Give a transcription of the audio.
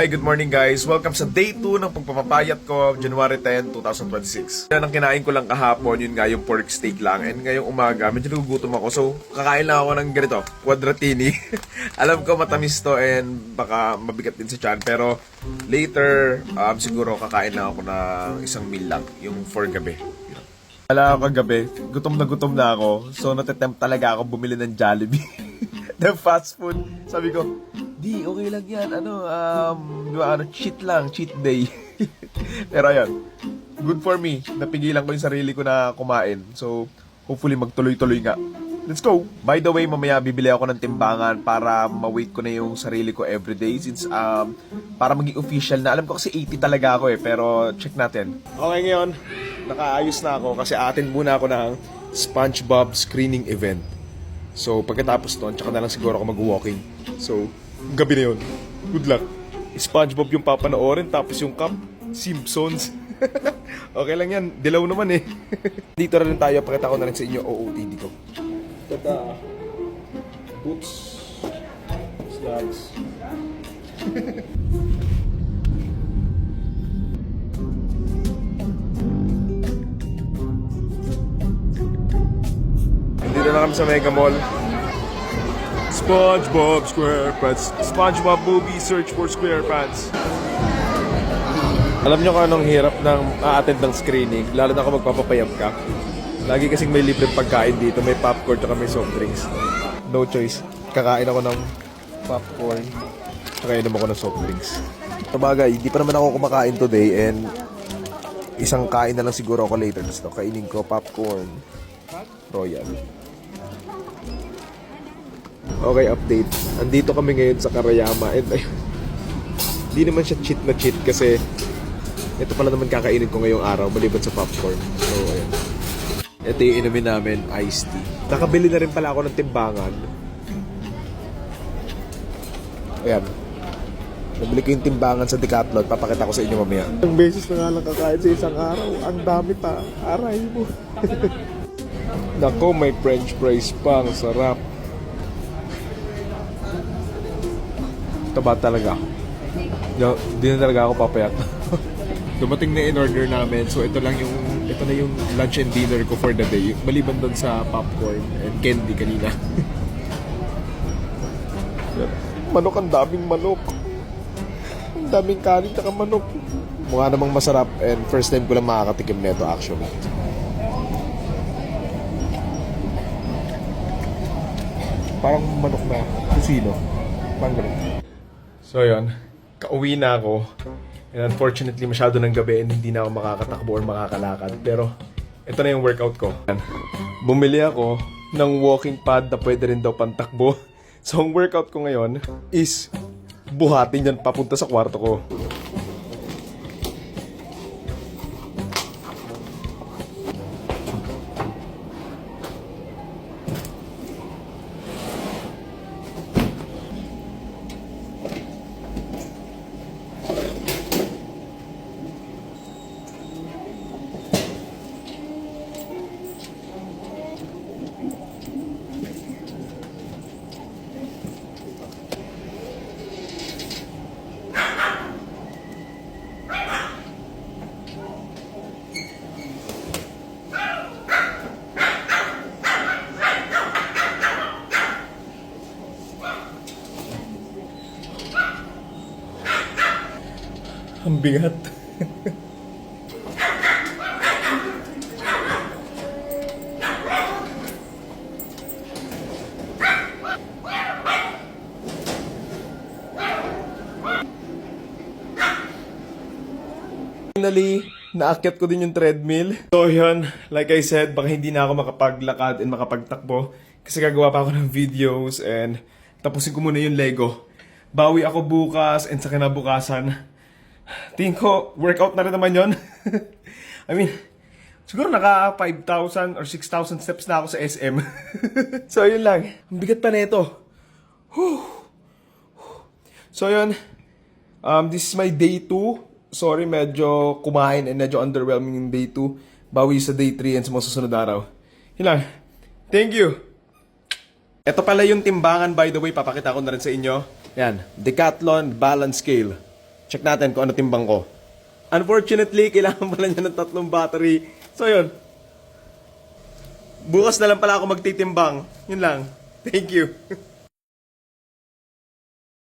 Hi, good morning guys. Welcome sa day 2 ng pagpapapayat ko, January 10, 2026. Yan ang kinain ko lang kahapon, yun nga yung pork steak lang. And ngayong umaga, medyo nagugutom ako. So, kakain lang ako ng ganito, quadratini. Alam ko matamis to and baka mabigat din sa tiyan. Pero later, siguro kakain lang ako ng isang meal lang, yung for gabi. Wala ako kagabi, gutom na ako. So, natitempt talaga ako bumili ng Jollibee. ng fast food. Sabi ko, di, okay lang yan. Cheat lang, cheat day. Pero ayun, good for me. Napigilan ko yung sarili ko na kumain. So, hopefully magtuloy-tuloy nga. Let's go! By the way, mamaya bibili ako ng timbangan para ma-weight ko na yung sarili ko everyday since para maging official na. Alam ko kasi 80 talaga ako pero check natin. Okay, ngayon, nakaayos na ako kasi attend muna ako ng SpongeBob screening event. So, pagkatapos doon, tsaka na lang siguro ako mag-walking. So, gabi na yun. Good luck. SpongeBob yung papanoorin, tapos yung Cup, Simpsons. Okay lang yan. Dilaw naman eh. Dito na rin tayo. Pakita ko na rin sa inyo OOTD ko. Tada. Boots. Slugs. Dito na kami sa Mega Mall. SpongeBob SquarePants. SpongeBob movie, search for SquarePants. Alam nyo kung anong hirap ng a-attend ng screening, lalo na kung magpapapayab ka. Lagi kasing may libreng pagkain dito, may popcorn at may soft drinks. No choice. Kakain ako ng popcorn, kakain ako ng soft drinks. Sabagay, hindi pa naman ako kumakain today and isang kain na lang siguro ako later. Gusto kainin ko popcorn Royal. Okay, update. Andito kami ngayon sa Karayama and ayun, hindi naman siya cheat na cheat kasi ito pala naman kakainin ko ngayong araw maliban sa popcorn. So, ayun. Ito yung inumin namin, iced tea. Nakabili na rin pala ako ng timbangan. Ayan. Nabili ko yung timbangan sa Decathlon. Papakita ko sa inyo mamaya. Ang beses na nga lang kakain sa isang araw. Ang dami pa. Aray mo. Nako, may french fries pa. Ang sarap. Taba talaga. Hindi na talaga ako papayat. Dumating na in-order namin. So ito na yung lunch and dinner ko for the day. Maliban doon sa popcorn and candy kanina. Manok, ang daming manok. Ang daming kanin at manok. Mukha namang masarap and first time ko lang makakatikim nito actually. Parang manok na kusino. Parang ganun. So yun, kauwi na ako. And unfortunately, masyado ng gabi and hindi na ako makakatakbo or makakalakad. Pero, ito na yung workout ko. Bumili ako ng walking pad na pwede rin daw pantakbo. So, ang workout ko ngayon is buhatin yan papunta sa kwarto ko. Ang bigat. Finally, naakyat ko din yung treadmill. So yun, like I said, baka hindi na ako makapaglakad and makapagtakbo kasi gagawa pa ako ng videos and tapusin ko muna yung Lego. Bawi ako bukas and sa kinabukasan. Tingin ko, workout na rin naman yun. I mean, siguro naka 5,000 or 6,000 steps na ako sa SM. So, yun lang. Ang bigat pa nito. So, yun. This is my day 2. Sorry, medyo kumain and medyo underwhelming yung day 2. Bawi sa day 3 and sa mga susunod araw. Yun lang. Thank you. Ito pala yung timbangan, by the way. Papakita ko na rin sa inyo. Yan. Decathlon Balance Scale. Check natin kung ano timbang ko. Unfortunately, kailangan pala niya ng 3 battery. So, yun. Bukas na lang pala ako magtitimbang. Yun lang. Thank you.